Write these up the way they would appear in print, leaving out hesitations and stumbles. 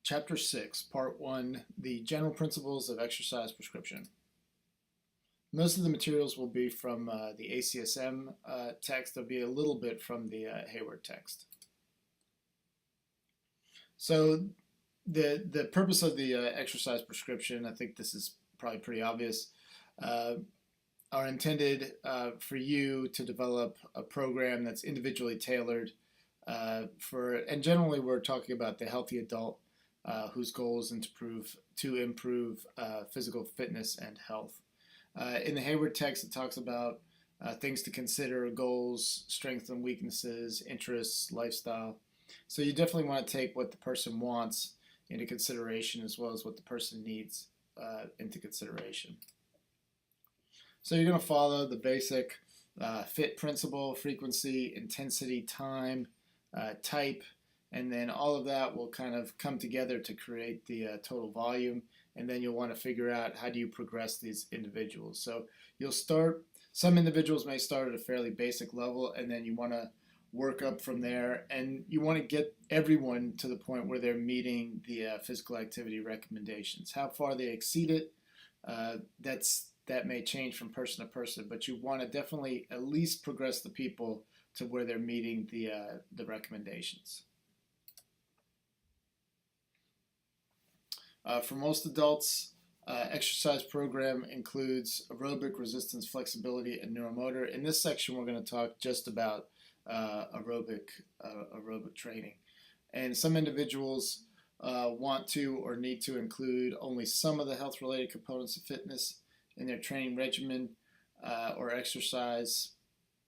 Chapter 6, Part 1, The General Principles of Exercise Prescription. Most of the materials will be from the ACSM text. There'll be a little bit from the Heyward text. So the purpose of the exercise prescription, I think this is probably pretty obvious, are intended for you to develop a program that's individually tailored and generally we're talking about the healthy adult whose goal is to improve physical fitness and health. In the Heyward text, it talks about things to consider: goals, strengths and weaknesses, interests, lifestyle. So you definitely want to take what the person wants into consideration as well as what the person needs into consideration. So you're going to follow the basic FITT principle: frequency, intensity, time, type, and then all of that will kind of come together to create the total volume, and then you'll want to figure out how do you progress these individuals. So you'll start, some individuals may start at a fairly basic level, and then you want to work up from there, and you want to get everyone to the point where they're meeting the physical activity recommendations. How far they exceed it, that may change from person to person, but you want to definitely at least progress the people to where they're meeting the recommendations. For most adults, exercise program includes aerobic, resistance, flexibility, and neuromotor. In this section, we're going to talk just about aerobic training. And some individuals want to or need to include only some of the health-related components of fitness in their training regimen or exercise,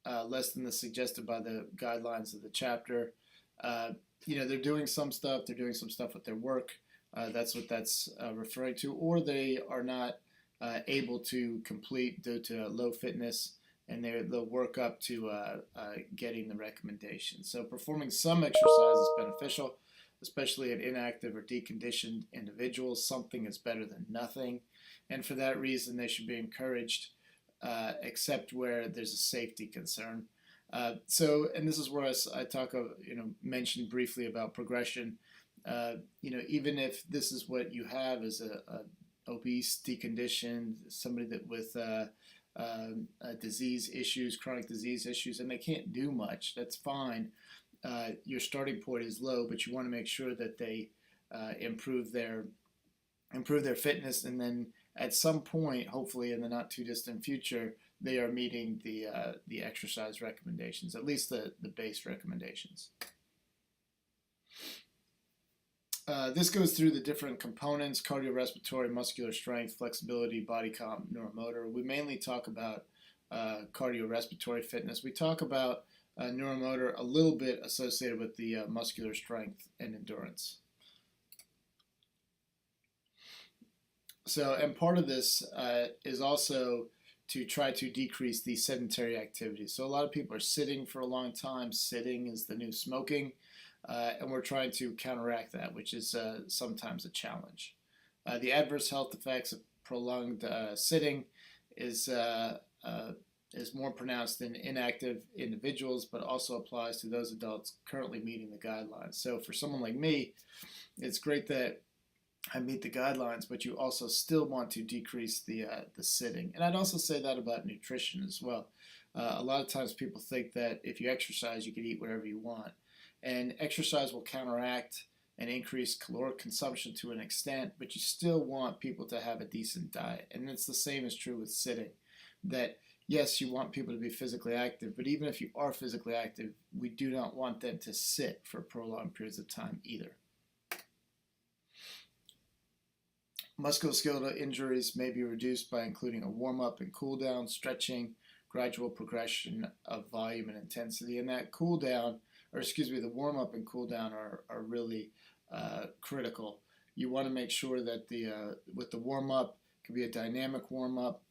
less than the suggested by the guidelines of the chapter. They're doing some stuff. They're doing some stuff with their work. That's what that's referring to, or they are not able to complete due to low fitness, and they'll work up to getting the recommendations. So performing some exercise is beneficial, especially in inactive or deconditioned individuals. Something is better than nothing, and for that reason they should be encouraged, except where there's a safety concern. And this is where I talk of, mentioned briefly about progression. Even if this is what you have as a obese, deconditioned, somebody that with disease issues, chronic disease issues, and they can't do much, that's fine. Your starting point is low, but you want to make sure that they improve their fitness, and then at some point, hopefully in the not too distant future, they are meeting the exercise recommendations, at least the base recommendations. This goes through the different components: cardiorespiratory, muscular strength, flexibility, body comp, neuromotor. We mainly talk about cardiorespiratory fitness. We talk about neuromotor a little bit associated with the muscular strength and endurance. So, and part of this is also to try to decrease the sedentary activities. So a lot of people are sitting for a long time. Sitting is the new smoking. And we're trying to counteract that, which is sometimes a challenge. The adverse health effects of prolonged sitting is more pronounced in inactive individuals, but also applies to those adults currently meeting the guidelines. So for someone like me, it's great that I meet the guidelines, but you also still want to decrease the sitting. And I'd also say that about nutrition as well. A lot of times people think that if you exercise, you can eat whatever you want. And exercise will counteract and increase caloric consumption to an extent, but you still want people to have a decent diet. And it's the same is true with sitting. That yes, you want people to be physically active, but even if you are physically active, we do not want them to sit for prolonged periods of time either. Musculoskeletal injuries may be reduced by including a warm-up and cool-down, stretching, gradual progression of volume and intensity. And that cool-down, the warm-up and cool-down are really critical. You want to make sure that with the warm-up, it can be a dynamic warm-up.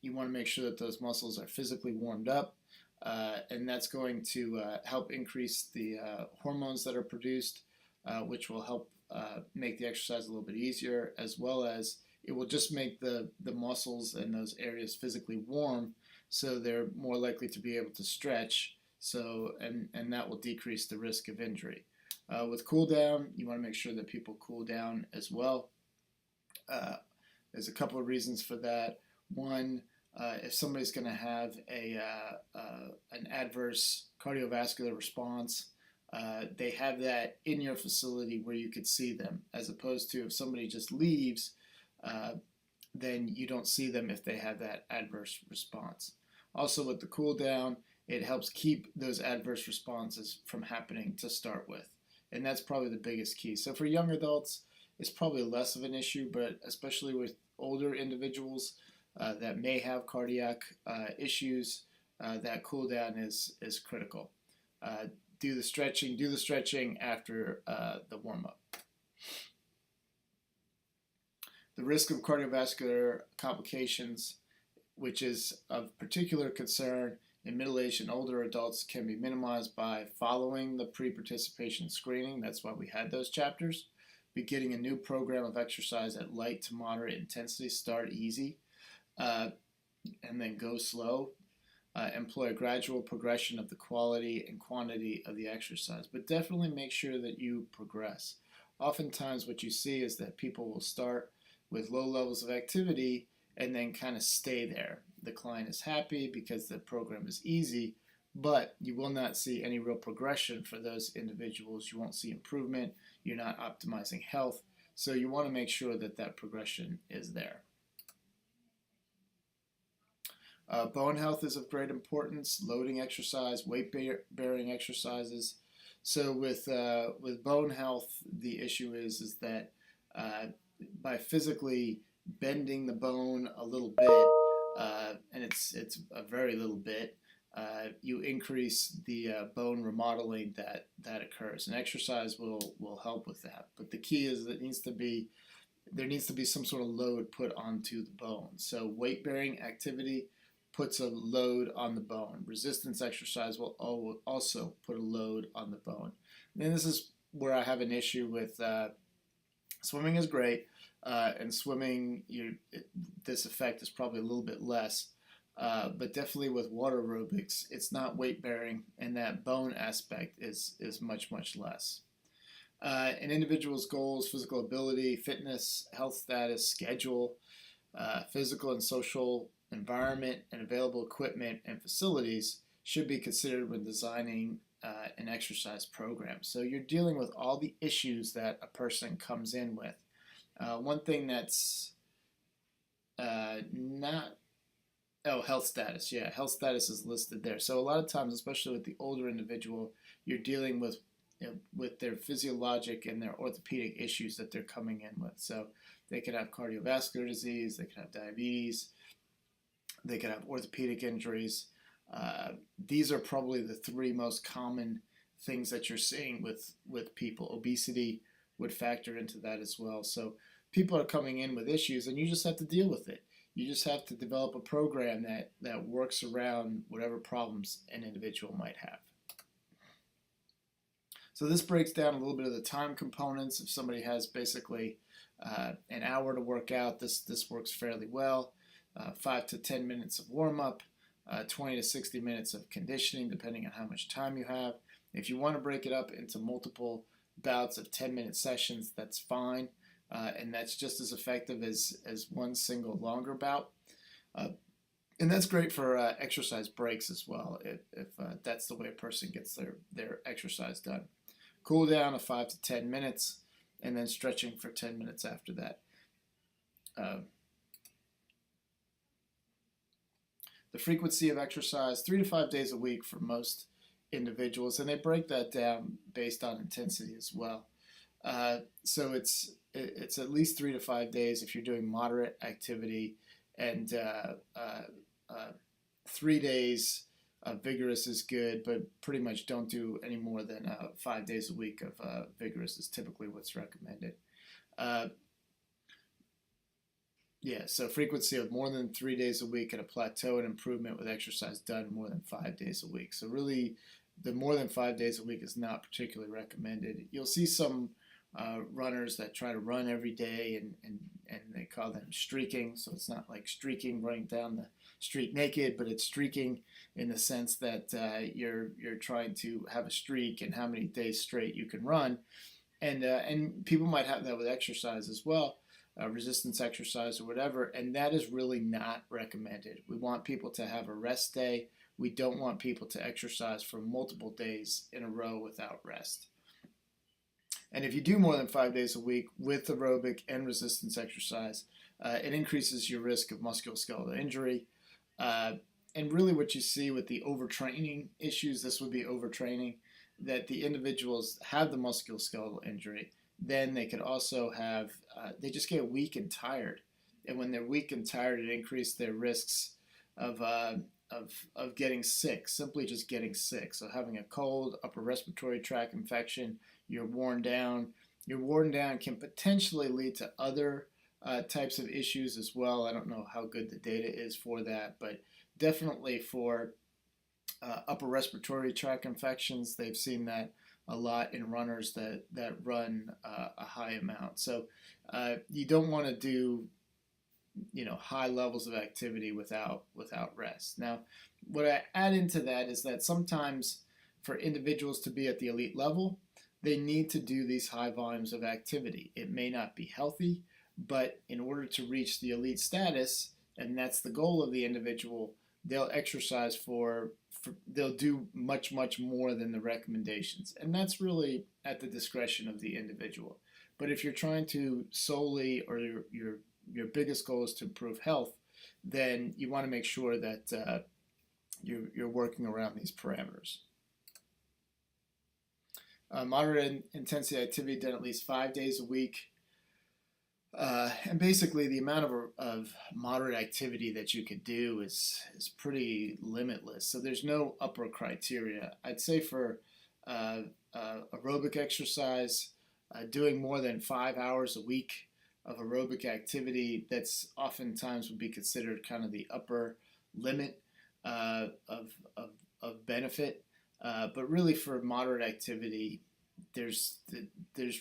You want to make sure that those muscles are physically warmed up, and that's going to help increase the hormones that are produced, which will help make the exercise a little bit easier, as well as it will just make the muscles in those areas physically warm, so they're more likely to be able to stretch. So and that will decrease the risk of injury. With cool down, you want to make sure that people cool down as well. There's a couple of reasons for that. One, if somebody's going to have an adverse cardiovascular response, they have that in your facility where you could see them, as opposed to if somebody just leaves, then you don't see them if they have that adverse response. Also, with the cool down, it helps keep those adverse responses from happening to start with. And that's probably the biggest key. So for young adults, it's probably less of an issue, but especially with older individuals that may have cardiac issues, that cool down is critical. Do the stretching after the warm-up. The risk of cardiovascular complications, which is of particular concern in middle-aged and older adults, can be minimized by following the pre-participation screening. That's why we had those chapters. Beginning a new program of exercise at light to moderate intensity. Start easy and then go slow. Employ a gradual progression of the quality and quantity of the exercise, but definitely make sure that you progress. Oftentimes what you see is that people will start with low levels of activity and then kind of stay there. The client is happy because the program is easy, but you will not see any real progression for those individuals. You won't see improvement. You're not optimizing health. So you want to make sure that that progression is there. Bone health is of great importance. Loading exercise, weight-bearing exercises. So with bone health, the issue is that by physically bending the bone a little bit, and it's a very little bit, you increase the bone remodeling that occurs, and exercise will help with that. But the key is that there needs to be some sort of load put onto the bone. So weight-bearing activity puts a load on the bone. Resistance exercise will also put a load on the bone. And this is where I have an issue with swimming is great, and swimming, this effect is probably a little bit less. But definitely with water aerobics, it's not weight bearing, and that bone aspect is much, much less. An individual's goals, physical ability, fitness, health status, schedule, physical and social environment, and available equipment and facilities should be considered when designing an exercise program. So you're dealing with all the issues that a person comes in with. One thing that's health status. Yeah, health status is listed there. So a lot of times, especially with the older individual, you're dealing with their physiologic and their orthopedic issues that they're coming in with. So they could have cardiovascular disease, they could have diabetes, they could have orthopedic injuries. These are probably the three most common things that you're seeing with people. Obesity would factor into that as well. So people are coming in with issues, and you just have to deal with it. You just have to develop a program that works around whatever problems an individual might have. So this breaks down a little bit of the time components. If somebody has basically an hour to work out, this works fairly well. 5 to 10 minutes of warm-up, 20 to 60 minutes of conditioning, depending on how much time you have. If you want to break it up into multiple bouts of 10-minute sessions, that's fine. And that's just as effective as one single longer bout. And that's great for exercise breaks as well, if that's the way a person gets their exercise done. Cool down of 5 to 10 minutes, and then stretching for 10 minutes after that. The frequency of exercise, 3 to 5 days a week for most individuals, and they break that down based on intensity as well. So it's at least 3 to 5 days if you're doing moderate activity, and 3 days of vigorous is good, but pretty much don't do any more than 5 days a week of vigorous is typically what's recommended. So frequency of more than 3 days a week, and a plateau and improvement with exercise done more than 5 days a week. So really, the more than 5 days a week is not particularly recommended. You'll see some runners that try to run every day, and they call them streaking. So it's not like streaking, running down streak naked, but it's streaking in the sense that you're trying to have a streak and how many days straight you can run. And people might have that with exercise as well, resistance exercise or whatever, and that is really not recommended. We want people to have a rest day. We don't want people to exercise for multiple days in a row without rest. And if you do more than 5 days a week with aerobic and resistance exercise, it increases your risk of musculoskeletal injury. And really what you see with the overtraining issues, this would be overtraining, that the individuals have the musculoskeletal injury, then they could also have, they just get weak and tired. And when they're weak and tired, it increases their risks of getting sick, simply just getting sick. So having a cold, upper respiratory tract infection, you're worn down. You're worn down can potentially lead to other types of issues as well. I don't know how good the data is for that, but definitely for upper respiratory tract infections, they've seen that a lot in runners that run a high amount. So you don't want to do high levels of activity without rest. Now, what I add into that is that sometimes for individuals to be at the elite level, they need to do these high volumes of activity. It may not be healthy, but in order to reach the elite status, and that's the goal of the individual, they'll exercise they'll do much more than the recommendations. And that's really at the discretion of the individual. But if you're trying to solely, or your biggest goal is to improve health, then you want to make sure that you're working around these parameters. Moderate intensity activity done at least 5 days a week. And basically the amount of moderate activity that you could do is pretty limitless. So there's no upper criteria. I'd say for aerobic exercise, doing more than 5 hours a week of aerobic activity, that's oftentimes would be considered kind of the upper limit of benefit. But really for moderate activity, there's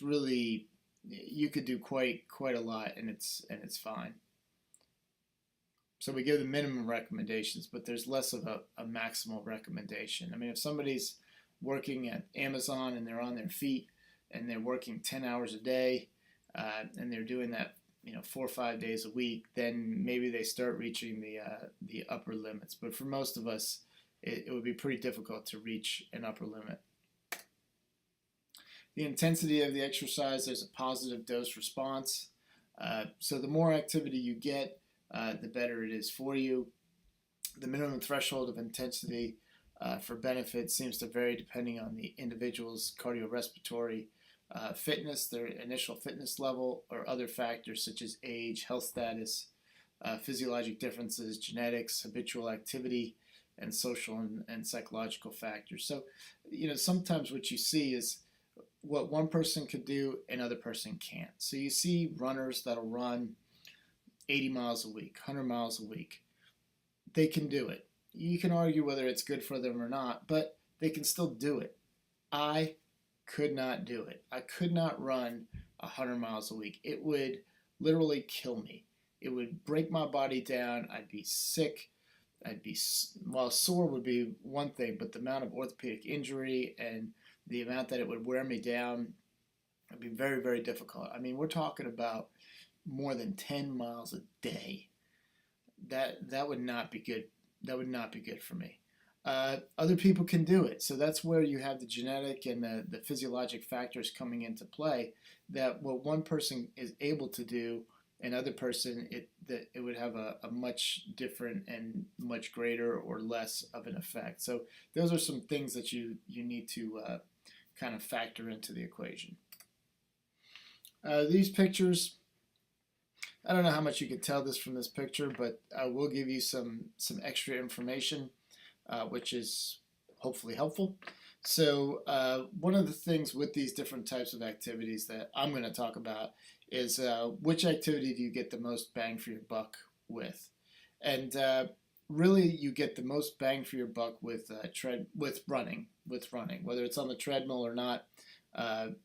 really, you could do quite a lot, and it's fine. So we give the minimum recommendations, but there's less of a maximal recommendation. I mean, if somebody's working at Amazon and they're on their feet and they're working 10 hours a day, and they're doing that 4 or 5 days a week, then maybe they start reaching the upper limits. But for most of us, it would be pretty difficult to reach an upper limit. The intensity of the exercise, there's a positive dose response. So the more activity you get, the better it is for you. The minimum threshold of intensity for benefit seems to vary depending on the individual's cardiorespiratory fitness, their initial fitness level, or other factors such as age, health status, physiologic differences, genetics, habitual activity, and social and psychological factors. So, sometimes what you see is what one person could do, another person can't. So you see runners that'll run 80 miles a week, 100 miles a week. They can do it. You can argue whether it's good for them or not, but they can still do it. I could not do it. I could not run 100 miles a week. It would literally kill me. It would break my body down. I'd be sick. Sore would be one thing, but the amount of orthopedic injury and the amount that it would wear me down would be very, very difficult. I mean, we're talking about more than 10 miles a day. That would not be good. That would not be good for me. Other people can do it. So that's where you have the genetic and the physiologic factors coming into play, that what one person is able to do, another person, it would have a much different and much greater or less of an effect. So those are some things that you need to kind of factor into the equation. These pictures, I don't know how much you can tell this from this picture, but I will give you some extra information, which is hopefully helpful. So one of the things with these different types of activities that I'm going to talk about is which activity do you get the most bang for your buck with? And really, you get the most bang for your buck with running. Whether it's on the treadmill or not,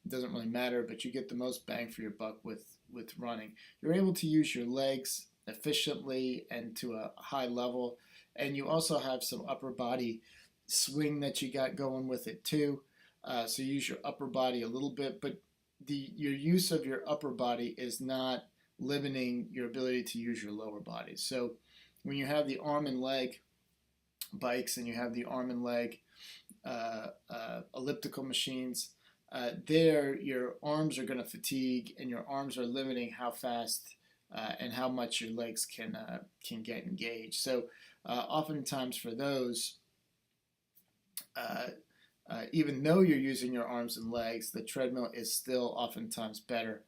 doesn't really matter. But you get the most bang for your buck with running. You're able to use your legs efficiently and to a high level. And you also have some upper body swing that you got going with it too. So use your upper body a little bit, but your use of your upper body is not limiting your ability to use your lower body. So when you have the arm and leg bikes and you have the arm and leg elliptical machines, there your arms are going to fatigue, and your arms are limiting how fast and how much your legs can get engaged. So oftentimes for those, even though you're using your arms and legs, the treadmill is still oftentimes better.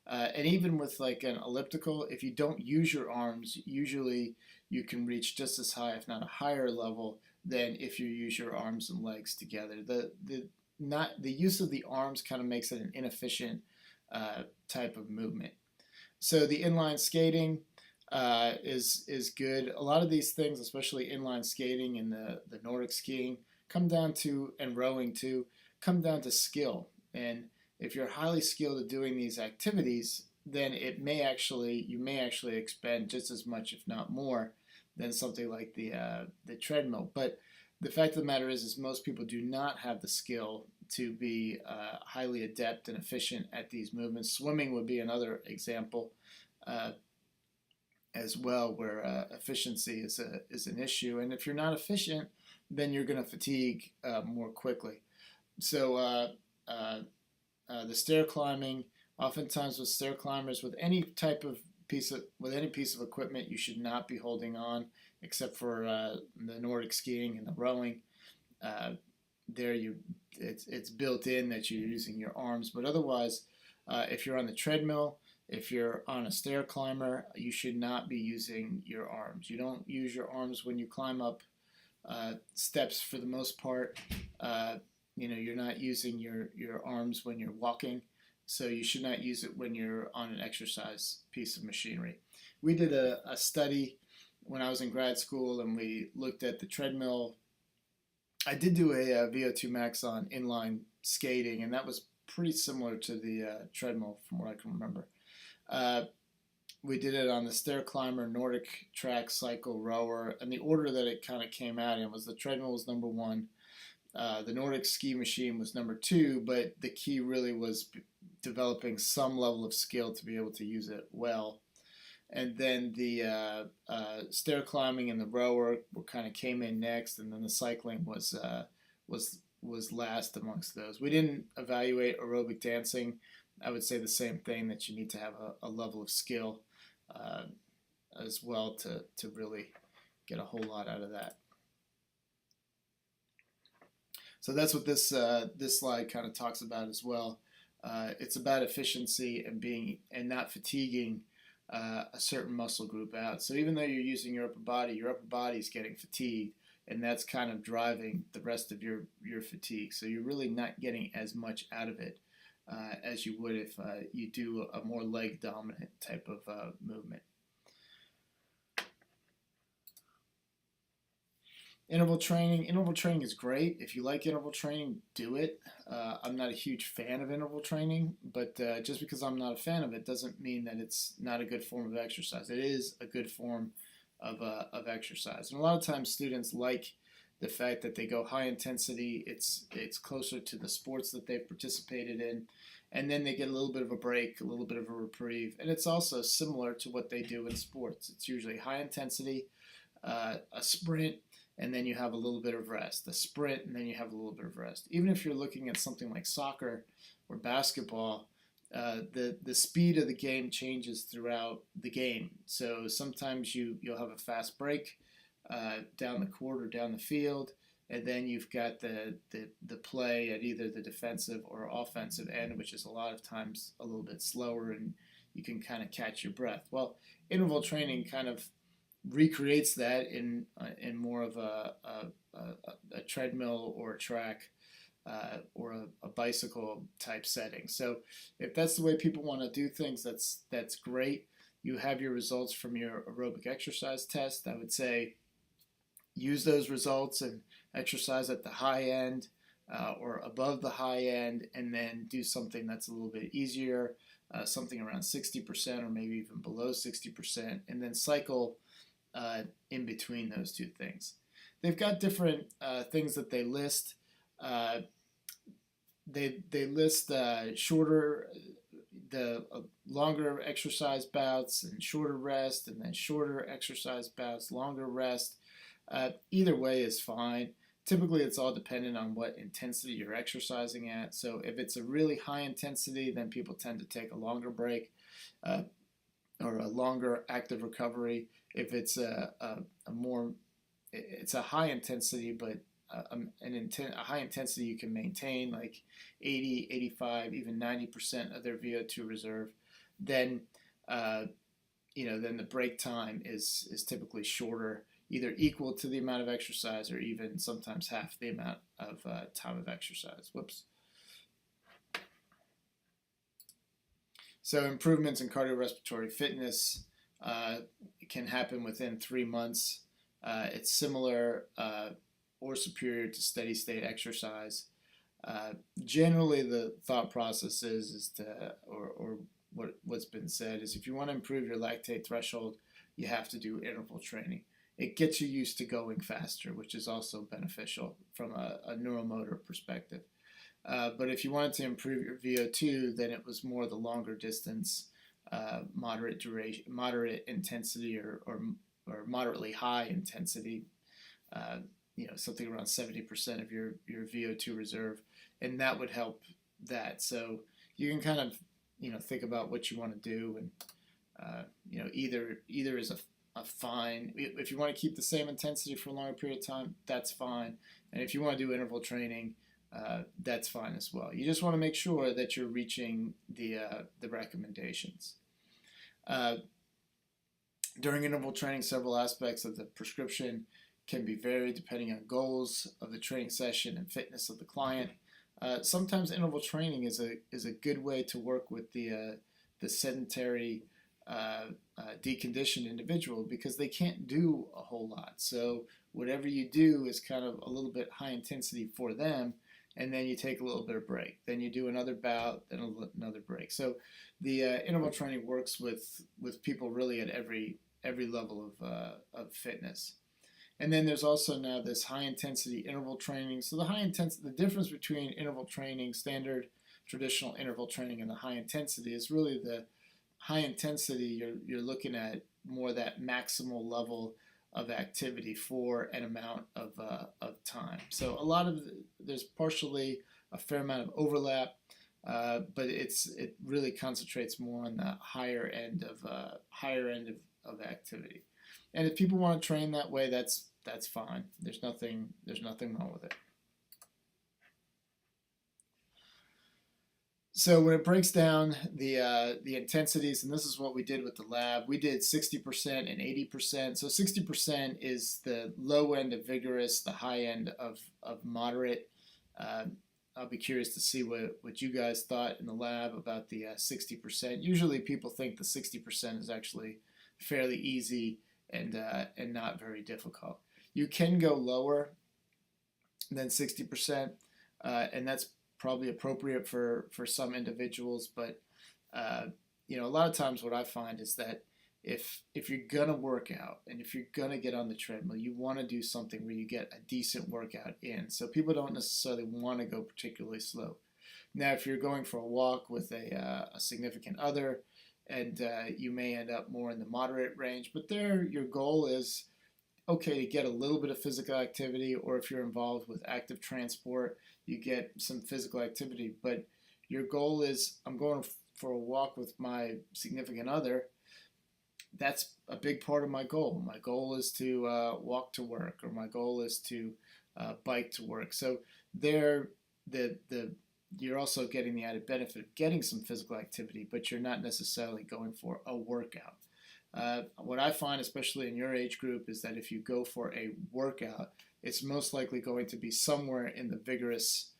And even with like an elliptical, if you don't use your arms, usually you can reach just as high, if not a higher level, than if you use your arms and legs together. The use of the arms kind of makes it an inefficient type of movement. So the inline skating is good. A lot of these things, especially inline skating and the Nordic skiing, come down to, and rowing too, come down to skill. And if you're highly skilled at doing these activities, then you may actually expend just as much, if not more, than something like the treadmill. But the fact of the matter is most people do not have the skill to be highly adept and efficient at these movements. Swimming would be another example as well, where efficiency is an issue. And if you're not efficient, then you're going to fatigue more quickly. So the stair climbing, oftentimes with stair climbers, with any piece of equipment, you should not be holding on, except for the Nordic skiing and the rowing. It's built in that you're using your arms, but otherwise, if you're on the treadmill, if you're on a stair climber, you should not be using your arms. You don't use your arms when you climb up steps for the most part. You're not using your arms when you're walking, so you should not use it when you're on an exercise piece of machinery. We did a study when I was in grad school, and we looked at the treadmill. I did do a VO2 max on inline skating, and that was pretty similar to the treadmill from what I can remember. We did it on the stair climber, Nordic track, cycle, rower, and the order that it kind of came out in was the treadmill was number one, the Nordic ski machine was number two, but the key really was developing some level of skill to be able to use it well. And then the stair climbing and the rower kind of came in next, and then the cycling was last amongst those. We didn't evaluate aerobic dancing. I would say the same thing, that you need to have a level of skill as well to really get a whole lot out of that. So that's what this slide kind of talks about as well. It's about efficiency and not fatiguing a certain muscle group out. So even though you're using your upper body is getting fatigued, and that's kind of driving the rest of your fatigue. So you're really not getting as much out of it as you would if you do a more leg dominant type of movement. Interval training is great. If you like interval training, do it. I'm not a huge fan of interval training, but just because I'm not a fan of it doesn't mean that it's not a good form of exercise. It is a good form of exercise. And a lot of times students like the fact that they go high intensity. It's closer to the sports that they've participated in, and then they get a little bit of a break, a little bit of a reprieve. And it's also similar to what they do in sports. It's usually high intensity, a sprint, and then you have a little bit of rest. A sprint, and then you have a little bit of rest. Even if you're looking at something like soccer or basketball, the speed of the game changes throughout the game. So sometimes you'll have a fast break down the court or down the field, and then you've got the play at either the defensive or offensive end, which is a lot of times a little bit slower, and you can kind of catch your breath. Well, interval training kind of recreates that in more of a treadmill or a track or a bicycle type setting. So if that's the way people want to do things, that's great. You have your results from your aerobic exercise test. I would say use those results and exercise at the high end or above the high end, and then do something that's a little bit easier something around 60% or maybe even below 60%, and then cycle in between those two things. They've got different things that they list. They list longer exercise bouts and shorter rest, and then shorter exercise bouts, longer rest. Either way is fine. Typically, it's all dependent on what intensity you're exercising at. So if it's a really high intensity, then people tend to take a longer break or a longer active recovery. If it's it's a high intensity, but a high intensity you can maintain, like 80, 85, even 90% of their VO2 reserve, then then the break time is typically shorter, either equal to the amount of exercise or even sometimes half the amount of time of exercise. Whoops. So improvements in cardiorespiratory fitness can happen within 3 months. It's similar or superior to steady state exercise. Generally, the thought process is to, or what's been said is, if you want to improve your lactate threshold, you have to do interval training. It gets you used to going faster, which is also beneficial from a neuromotor perspective. But if you wanted to improve your VO2, then it was more the longer distance, moderate duration, moderate intensity, or moderately high intensity. Something around 70% of your VO2 reserve, and that would help that. So you can kind of think about what you want to do, and either is a fine. If you want to keep the same intensity for a longer period of time, that's fine. And if you want to do interval training, that's fine as well. You just want to make sure that you're reaching the recommendations. During interval training, several aspects of the prescription can be varied depending on goals of the training session and fitness of the client. Sometimes interval training is a good way to work with the sedentary, deconditioned individual, because they can't do a whole lot. So whatever you do is kind of a little bit high intensity for them, and then you take a little bit of break. Then you do another bout, then another break. So the interval training works with people really at every level of fitness. And then there's also now this high intensity interval training. So the difference between interval training, standard traditional interval training, and the high intensity is really the high intensity. You're looking at more that maximal level of activity for an amount of time. So there's partially a fair amount of overlap, but it really concentrates more on the higher end of activity. And if people want to train that way, that's fine. There's nothing wrong with it. So when it breaks down the intensities, and this is what we did with the lab, we did 60% and 80%. So 60% is the low end of vigorous, the high end of moderate. I'll be curious to see what you guys thought in the lab about the 60%. Usually people think the 60% is actually fairly easy and not very difficult. You can go lower than 60%, and that's probably appropriate for some individuals. But a lot of times what I find is that if you're gonna work out and if you're gonna get on the treadmill, you want to do something where you get a decent workout in. So people don't necessarily want to go particularly slow. Now, if you're going for a walk with a significant other, and you may end up more in the moderate range, but there your goal is okay to get a little bit of physical activity, or if you're involved with active transport, you get some physical activity. But your goal is, I'm going for a walk with my significant other. That's a big part of my goal. My goal is to walk to work, or my goal is to bike to work. So you're also getting the added benefit of getting some physical activity, but you're not necessarily going for a workout. What I find, especially in your age group, is that if you go for a workout, it's most likely going to be somewhere in the vigorous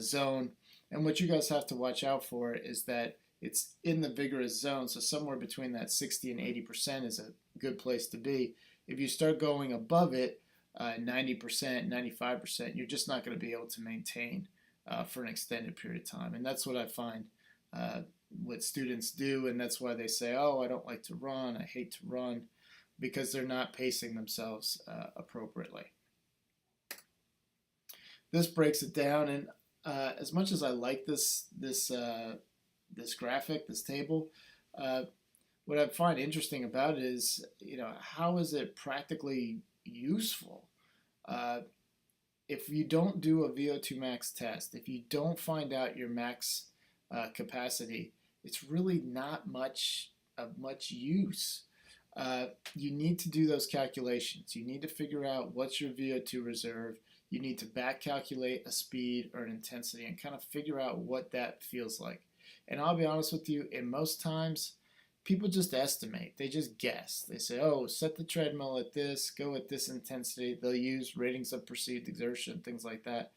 zone. And what you guys have to watch out for is that it's in the vigorous zone, so somewhere between that 60 and 80% is a good place to be. If you start going above it, 90%, 95%, you're just not going to be able to maintain for an extended period of time. And that's what I find what students do, and that's why they say, "Oh, I don't like to run. I hate to run," because they're not pacing themselves appropriately. This breaks it down, and as much as I like this graphic, this table, what I find interesting about it is, how is it practically useful? If you don't do a VO2 max test, if you don't find out your max capacity, it's really not much of much use. You need to do those calculations. You need to figure out what's your VO2 reserve. You need to back calculate a speed or an intensity and kind of figure out what that feels like. And I'll be honest with you, in most times, people just estimate. They just guess. They say, oh, set the treadmill at this, go at this intensity. They'll use ratings of perceived exertion, things like that.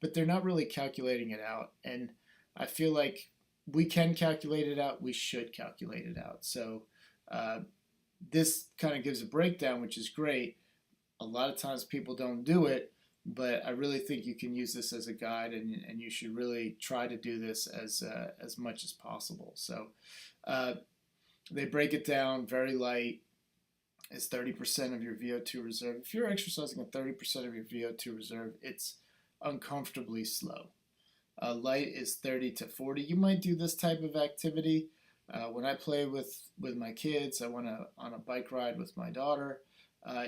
But they're not really calculating it out. And I feel like we can calculate it out. We should calculate it out. So this kind of gives a breakdown, which is great. A lot of times people don't do it, but I really think you can use this as a guide, and you should really try to do this as much as possible. So they break it down very light. It's 30% of your VO2 reserve. If you're exercising at 30% of your VO2 reserve, it's uncomfortably slow. Light is 30 to 40. You might do this type of activity. When I play with my kids, I went on a bike ride with my daughter.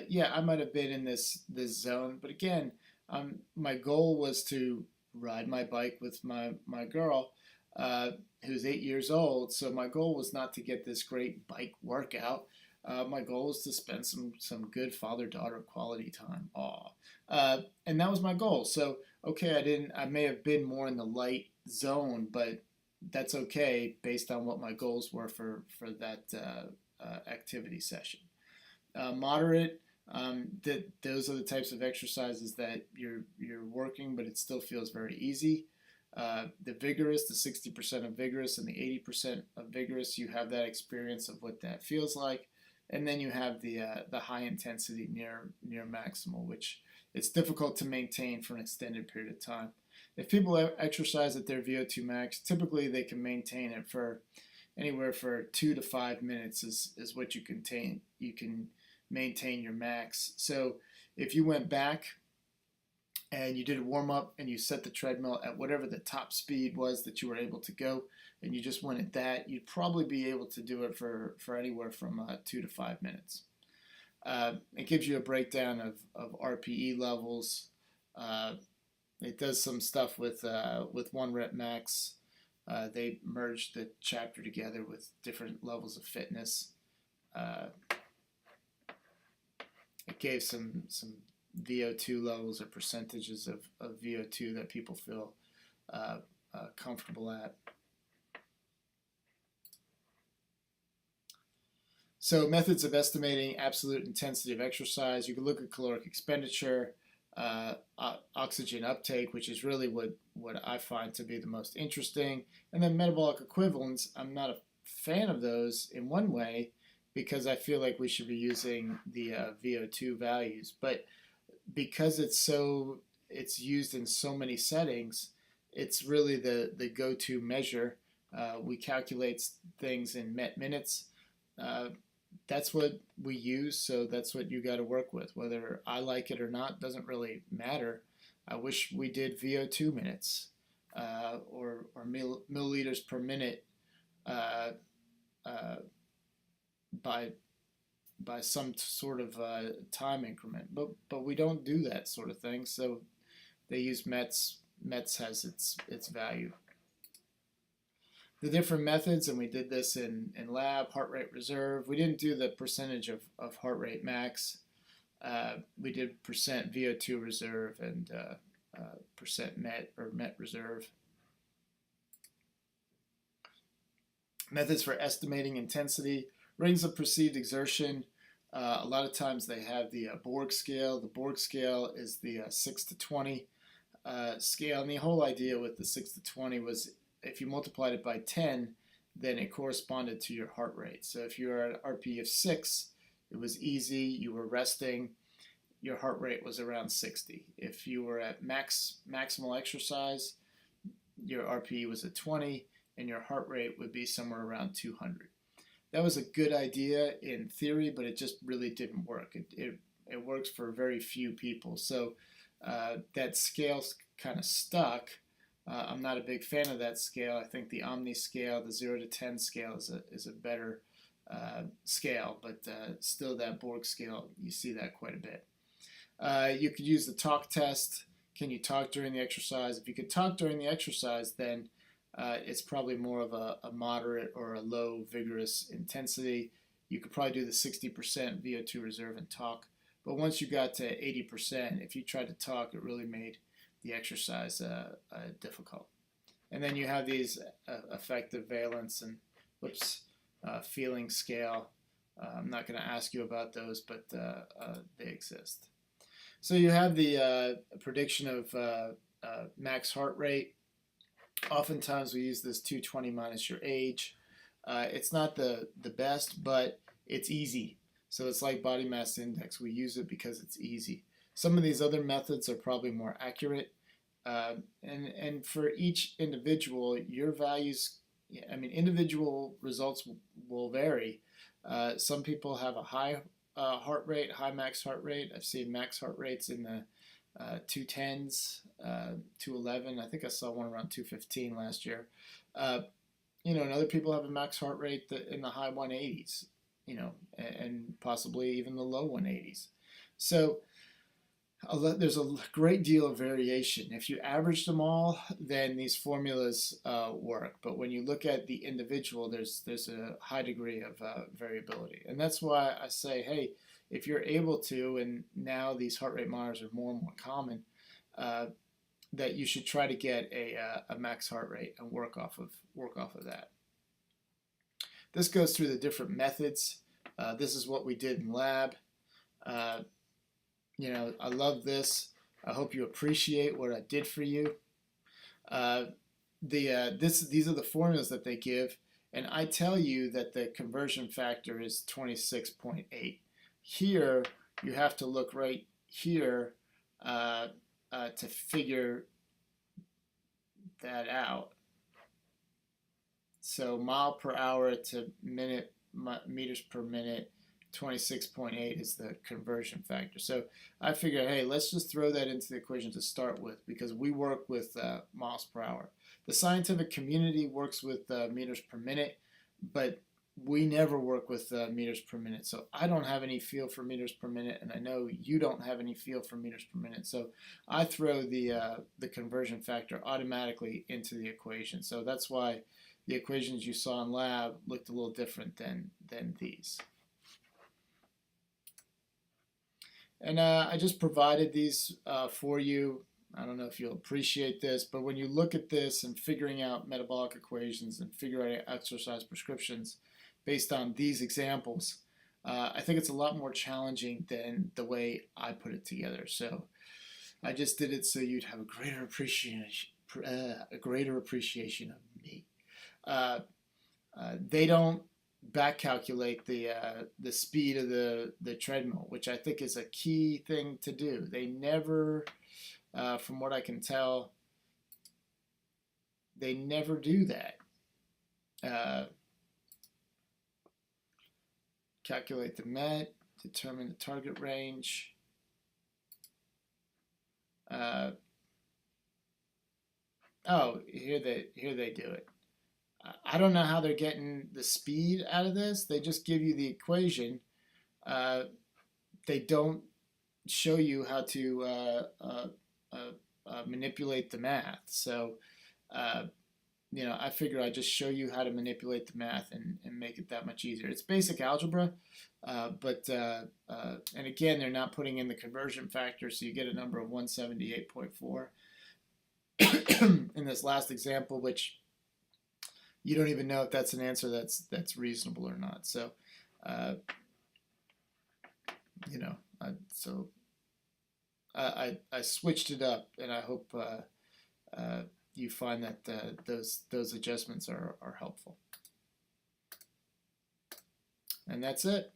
Yeah, I might have been in this zone, but again, my goal was to ride my bike with my girl, who's 8 years old. So my goal was not to get this great bike workout. My goal was to spend some good father-daughter quality time. And that was my goal. So okay, I may have been more in the light zone, but that's okay based on what my goals were for that activity session. Moderate, those are the types of exercises that you're working, but it still feels very easy. The vigorous, the 60% of vigorous and the 80% of vigorous, you have that experience of what that feels like. And then you have the high intensity near maximal, which it's difficult to maintain for an extended period of time. If people exercise at their VO2 max, typically they can maintain it for anywhere for 2 to 5 minutes is what you can maintain your max. So if you went back and you did a warm-up and you set the treadmill at whatever the top speed was that you were able to go, and you just went at that, you'd probably be able to do it for anywhere from 2 to 5 minutes. It gives you a breakdown of RPE levels. It does some stuff with 1 rep max. They merged the chapter together with different levels of fitness. It gave some VO2 levels or percentages of VO2 that people feel comfortable at. So methods of estimating absolute intensity of exercise. You can look at caloric expenditure, oxygen uptake, which is really what I find to be the most interesting. And then metabolic equivalents. I'm not a fan of those in one way because I feel like we should be using the VO2 values. But because it's used in so many settings, it's really the go-to measure. We calculate things in met minutes. That's what we use, so that's what you got to work with. Whether I like it or not doesn't really matter. I wish we did VO2 minutes or milliliters per minute by some sort of time increment, but we don't do that sort of thing. So they use METs. METs has its value. The different methods, and we did this in lab, heart rate reserve. We didn't do the percentage of heart rate max. We did percent VO2 reserve and percent MET or MET reserve. Methods for estimating intensity. Ratings of perceived exertion. A lot of times they have the Borg scale. The Borg scale is the 6 to 20 scale. And the whole idea with the 6 to 20 was if you multiplied it by 10, then it corresponded to your heart rate. So if you were at RPE of 6, it was easy, you were resting, your heart rate was around 60. If you were at maximal exercise, your RPE was at 20. and your heart rate would be somewhere around 200. That was a good idea in theory, but it just really didn't work. It works for very few people. So that scale's kind of stuck. I'm not a big fan of that scale. I think the Omni scale, the 0 to 10 scale, is a better scale, but still that Borg scale, you see that quite a bit. You could use the talk test. Can you talk during the exercise? If you could talk during the exercise, then it's probably more of a moderate or a low vigorous intensity. You could probably do the 60% VO2 reserve and talk. But once you got to 80%, if you tried to talk, it really made the exercise difficult. And then you have these effective valence and feeling scale. I'm not going to ask you about those, but they exist. So you have the prediction of max heart rate. Oftentimes we use this 220 minus your age. It's not the best, but it's easy. So it's like body mass index. We use it because it's easy. Some of these other methods are probably more accurate. And for each individual, your values, individual results will vary. Some people have a high heart rate, high max heart rate. I've seen max heart rates in the 210s, 211. I think I saw one around 215 last year. And other people have a max heart rate in the high 180s, and possibly even the low 180s. So there's a great deal of variation. If you average them all, then these formulas work. But when you look at the individual, there's a high degree of variability. And that's why I say, hey, if you're able to, and now these heart rate monitors are more and more common, that you should try to get a max heart rate and work off of that. This goes through the different methods. This is what we did in lab. I love this. I hope you appreciate what I did for you. These are the formulas that they give, and I tell you that the conversion factor is 26.8. Here, you have to look right here to figure that out. So mile per hour to meters per minute, 26.8 is the conversion factor. So I figured, hey, let's just throw that into the equation to start with, because we work with miles per hour. The scientific community works with meters per minute, but we never work with meters per minute. So I don't have any feel for meters per minute, and I know you don't have any feel for meters per minute. So I throw the conversion factor automatically into the equation. So that's why the equations you saw in lab looked a little different than these. And I just provided these for you. I don't know if you'll appreciate this, but when you look at this and figuring out metabolic equations and figuring out exercise prescriptions based on these examples, I think it's a lot more challenging than the way I put it together. So I just did it so you'd have a greater appreciation of me. They don't back calculate the speed of the treadmill, which I think is a key thing to do. They never, from what I can tell, they never do that. Calculate the met, determine the target range. Oh, here they do it. I don't know how they're getting the speed out of this. They just give you the equation. They don't show you how to manipulate the math. So, I figure I just show you how to manipulate the math and make it that much easier. It's basic algebra, but and again, they're not putting in the conversion factor, so you get a number of 178.4 in this last example, which you don't even know if that's an answer that's reasonable or not. So, I switched it up, and I hope you find that those adjustments are helpful. And that's it.